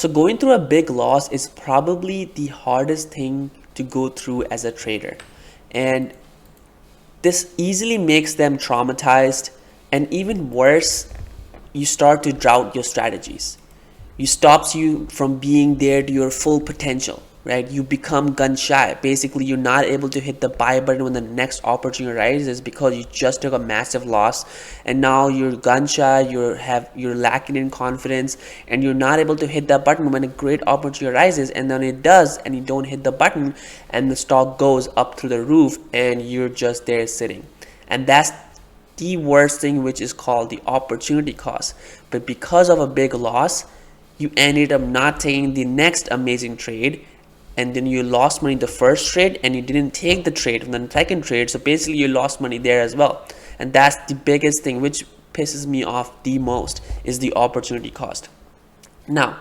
So going through a big loss is probably the hardest thing to go through as a trader. And this easily makes them traumatized, and even worse, you start to doubt your strategies. You stops you from being there to your full potential, right? You become gun shy. Basically, you're not able to hit the buy button when the next opportunity arises because you just took a massive loss, and now you're gun shy. You're lacking in confidence, and you're not able to hit that button when a great opportunity arises. And then it does, and you don't hit the button, and the stock goes up through the roof, and you're just there sitting. And that's the worst thing, which is called the opportunity cost. But because of a big loss, you ended up not taking the next amazing trade, and then you lost money the first trade, and you didn't take the trade from the second trade. So basically you lost money there as well. And that's the biggest thing, which pisses me off the most, is the opportunity cost. Now,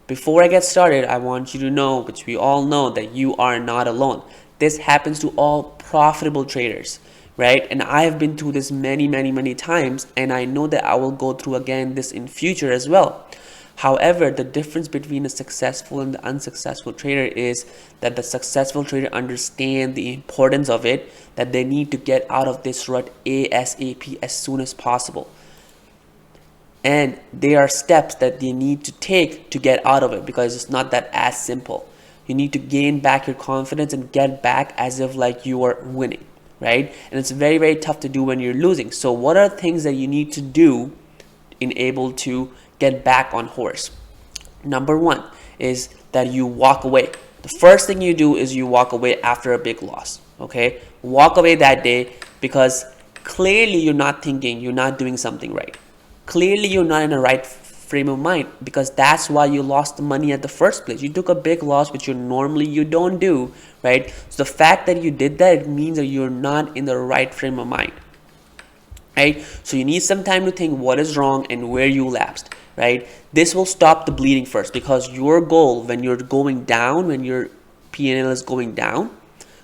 before I get started, I want you to know, which we all know, that you are not alone. This happens to all profitable traders, right? And I have been through this many times, and I know that I will go through again this in future as well. However, the difference between a successful and the unsuccessful trader is that the successful trader understands the importance of it, that they need to get out of this rut ASAP, as soon as possible. And there are steps that they need to take to get out of it, because it's not that as simple. You need to gain back your confidence and get back as if like you are winning, right? And it's very tough to do when you're losing. So what are things that you need to do in able to get back on horse? Number one is that you walk away. The first thing you do is you walk away after a big loss. Okay, walk away that day, because clearly you're not thinking, you're not doing something right. Clearly you're not in the right frame of mind, because that's why you lost the money at the first place. You took a big loss, which you don't do, right? So the fact that you did that, it means that you're not in the right frame of mind, right? So you need some time to think what is wrong and where you lapsed, right? This will stop the bleeding first, because your goal when you're going down, when your P&L is going down,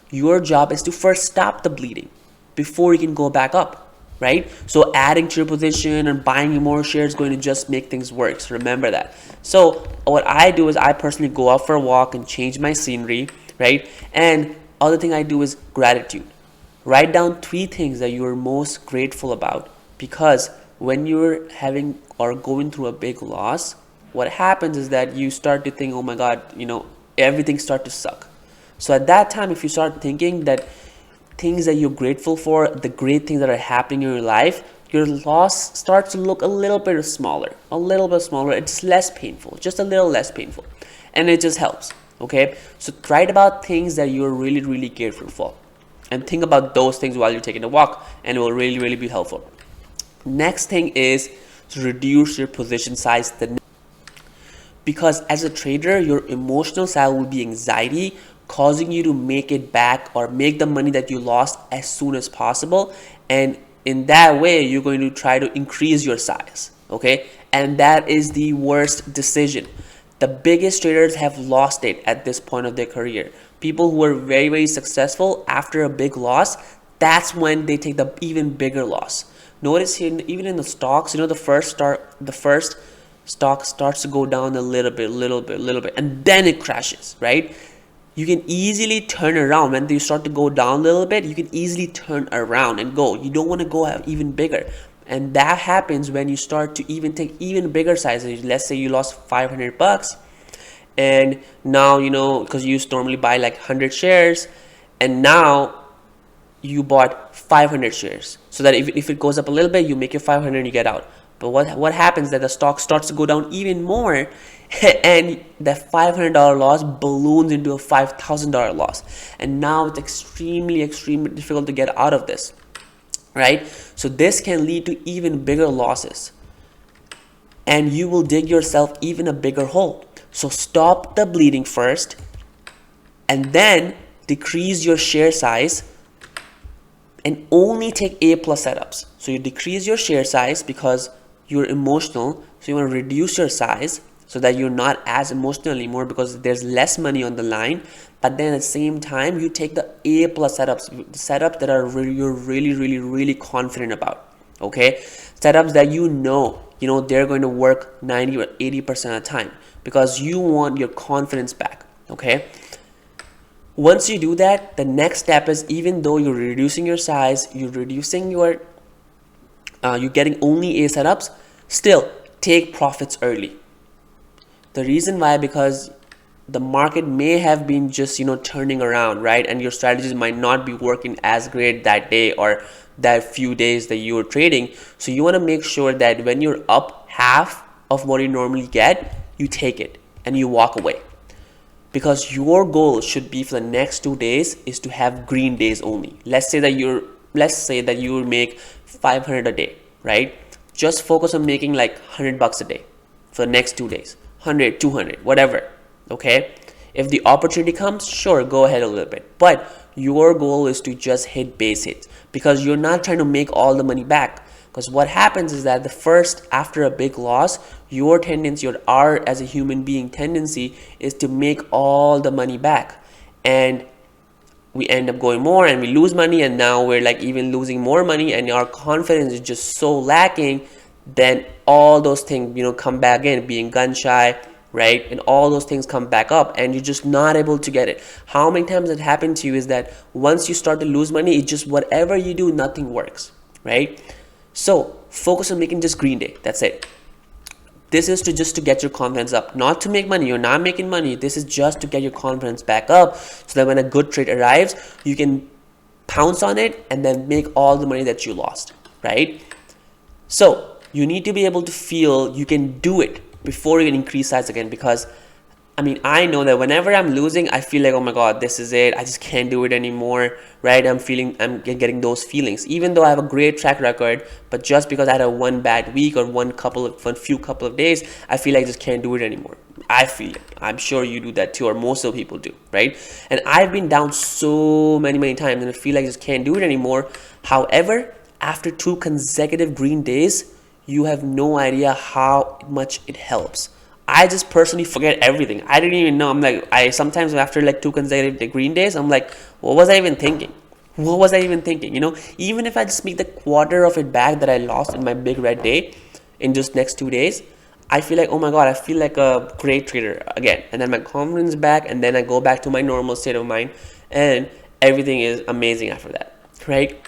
your job is to first stop the bleeding before you can go back up, right? So adding to your position and buying more shares is going to just make things worse. Remember that. So what I do is I personally go out for a walk and change my scenery, right? And other thing I do is gratitude. Write down 3 things that you are most grateful about, because when you're having or going through a big loss, what happens is that you start to think, oh my God, everything starts to suck. So at that time, if you start thinking that things that you're grateful for, the great things that are happening in your life, your loss starts to look a little bit smaller. It's less painful, just a little less painful, and it just helps. Okay, so write about things that you're really grateful for, and think about those things while you're taking a walk, and it will really be helpful. Next thing is to reduce your position size, because as a trader, your emotional side will be anxiety, causing you to make it back or make the money that you lost as soon as possible. And in that way, you're going to try to increase your size. Okay, and that is the worst decision. The biggest traders have lost it at this point of their career. People who are very successful after a big loss, that's when they take the even bigger loss. Notice here, even in the stocks, the first stock starts to go down a little bit, and then it crashes, right? You can easily turn around when you start to go down a little bit. You can easily turn around and go. You don't want to go even bigger, and that happens when you start to even take even bigger sizes. Let's say you lost $500, and now because you used to normally buy like 100 shares, and now you bought 500 shares, so that if it goes up a little bit, you make your 500 and you get out. But what happens that the stock starts to go down even more, and that $500 loss balloons into a $5,000 loss, and now it's extremely difficult to get out of this, right? So this can lead to even bigger losses, and you will dig yourself even a bigger hole. So stop the bleeding first, and then decrease your share size, and only take A+ setups. So you decrease your share size because you're emotional, so you want to reduce your size so that you're not as emotional anymore, because there's less money on the line. But then at the same time, you take the A+ setups, the setups that you're really confident about. Okay, setups that they're going to work 90 or 80% of the time. because you want your confidence back. Okay, once you do that, the next step is, even though you're reducing your size, you're reducing your you're getting only A setups, still take profits early. The reason why, because the market may have been just turning around, right, and your strategies might not be working as great that day or that few days that you were trading. So you want to make sure that when you're up half of what you normally get, you take it and you walk away, because your goal should be for the next 2 days is to have green days only. Let's say that you make 500 a day, right? Just focus on making like $100 a day for the next 2 days, 100, 200, whatever. Okay, if the opportunity comes, sure, go ahead a little bit, but your goal is to just hit base hits, because you're not trying to make all the money back. Because what happens is that after a big loss, your tendency, or our as a human being tendency, is to make all the money back, and we end up going more and we lose money, and now we're like even losing more money, and our confidence is just so lacking. Then all those things come back in, being gun shy, right, and all those things come back up, and you're just not able to get it. How many times it happened to you is that once you start to lose money, it just, whatever you do, nothing works, right? So focus on making just green day. That's it. This is just to get your confidence up, not to make money. You're not making money. This is just to get your confidence back up, so that when a good trade arrives, you can pounce on it and then make all the money that you lost, right? So you need to be able to feel you can do it before you can increase size again, because I know that whenever I'm losing, I feel like, oh my god, this is it, I just can't do it anymore, right? I'm getting those feelings, even though I have a great track record. But just because I had a one bad week or one few couple of days, I feel like I just can't do it anymore. I feel it. I'm sure you do that too, or most of the people do, right? And I've been down so many times, and I feel like I just can't do it anymore. However, after 2 consecutive green days, you have no idea how much it helps. I just personally forget everything. I didn't even know. I sometimes after like 2 consecutive green days, I'm like, what was I even thinking? What was I even thinking? Even if I just make the quarter of it back that I lost in my big red day in just next 2 days, I feel like, oh my god, I feel like a great trader again. And then my confidence is back, and then I go back to my normal state of mind, and everything is amazing after that, right?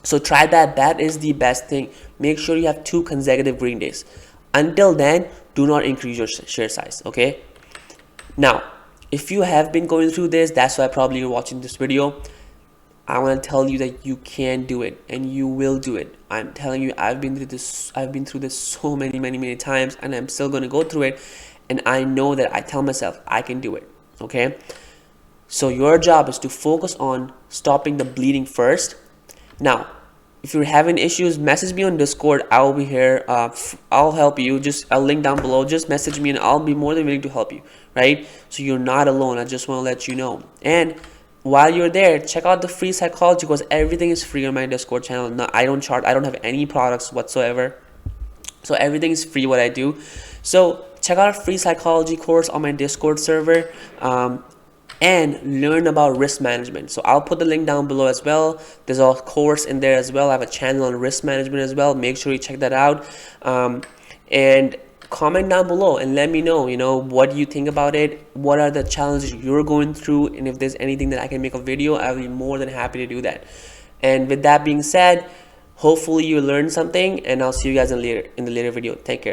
So try that. That is the best thing. Make sure you have 2 consecutive green days. Until then, do not increase your share size. Okay, now if you have been going through this, that's why probably you're watching this video, I want to tell you that you can do it, and you will do it. I'm telling you, I've been through this so many times, and I'm still going to go through it. And I know that I tell myself I can do it. Okay, so your job is to focus on stopping the bleeding first. Now, if you're having issues, message me on Discord. I will be here. I'll help you. I'll link down below. Just message me and I'll be more than willing to help you, right? So you're not alone. I just want to let you know. And while you're there, check out the free psychology course. Everything is free on my Discord channel. No, I don't charge. I don't have any products whatsoever. So everything is free what I do. So check out a free psychology course on my Discord server. And learn about risk management. So I'll put the link down below as well. There's a course in there as well. I have a channel on risk management as well. Make sure you check that out. And comment down below and let me know, what you think about it. What are the challenges you're going through? And if there's anything that I can make a video, I'll be more than happy to do that. And with that being said, hopefully you learned something, and I'll see you guys in the later video. Take care.